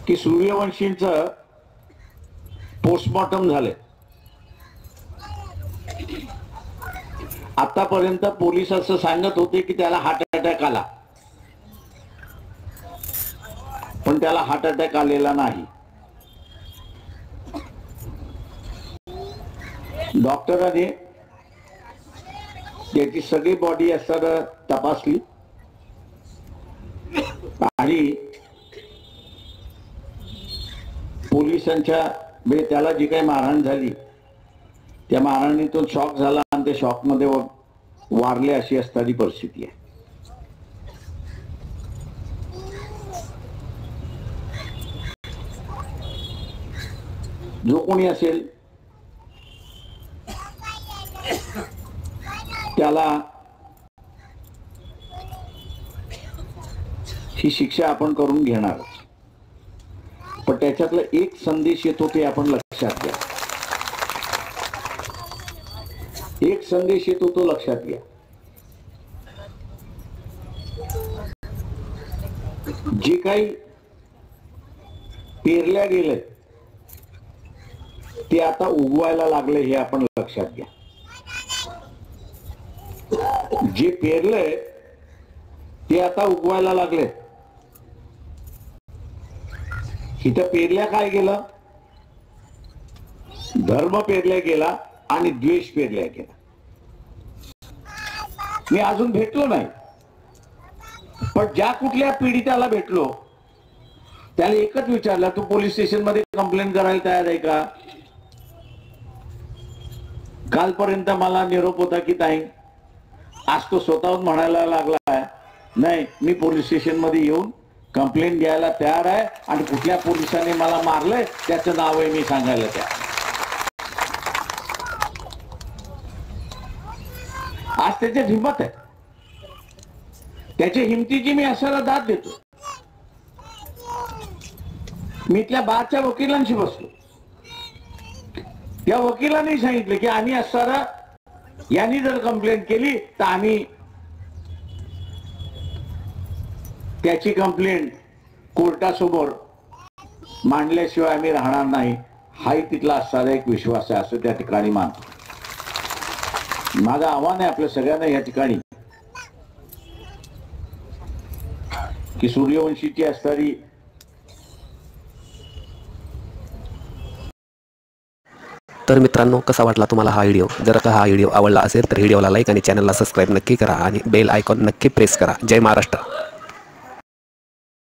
की सूर्यवंशींचं पोस्टमॉर्टम झाले। आतापर्यंत पोलीस असं सांगत होते की त्याला हार्ट अटॅक आला, पण त्याला हार्ट अटॅक आलेला नाही। डॉक्टरांनी त्याची सगळी बॉडी असं तपासली आणि पोलिसांच्या म्हणजे त्याला जी काही मारहाण झाली त्या मारहाणीतून शॉक झाला आणि ते शॉक मध्ये वारले अशी असणारी परिस्थिती आहे। जो कोणी असेल त्याला ही शिक्षा आपण करून घेणार, पण त्याच्यातला एक संदेश येतो ते आपण लक्षात घ्या। एक संदेश येतो तो लक्षात घ्या। जे काही पेरल्या गेले ते आता उगवायला लागले हे आपण लक्षात घ्या। जे पेरलंय ते आता उगवायला लागले। इथं पेरल्या काय गेलं? धर्म पेरल्या गेला आणि द्वेष पेरल्या गेला। मी अजून भेटलो नाही, पण ज्या कुठल्या पीडिताला भेटलो त्याला एकच विचारलं, तू पोलीस स्टेशन मध्ये कंप्लेंट करायला तयार आहे का? कालपर्यंत मला निरोप होता की ताई, आज तो स्वतःहून म्हणायला लागला नाही मी पोलीस स्टेशन मध्ये येऊन कंप्लेंट घ्यायला तयार आहे आणि कुठल्या पोलिसाने मला मारलंय त्याचं नाव आहे मी सांगायला तयार। आज त्याची हिंमत आहे, त्याच्या हिमतीची मी असाला दाद देतो। मी इथल्या बारच्या वकिलांशी बसलो, त्या वकिलांनी सांगितलं की आम्ही असणारा यांनी जर कंप्लेंट केली तर आम्ही त्याची कंप्लेंट कोर्टासमोर मांडल्याशिवाय आम्ही राहणार नाही। हाही तिथला असणारा एक विश्वास आहे असं त्या ठिकाणी मानतो। माझं आव्हान आहे आपल्या सगळ्यांना या ठिकाणी की सूर्यवंशीची असणारी तर मित्रांनो, कसा वाटला तुम्हाला हा व्हिडिओ? जर का हा व्हिडिओ आवडला असेल तर व्हिडिओला लाईक आणि चॅनलला सबस्क्राईब नक्की करा आणि बेल आयकॉन नक्की प्रेस करा। जय महाराष्ट्र।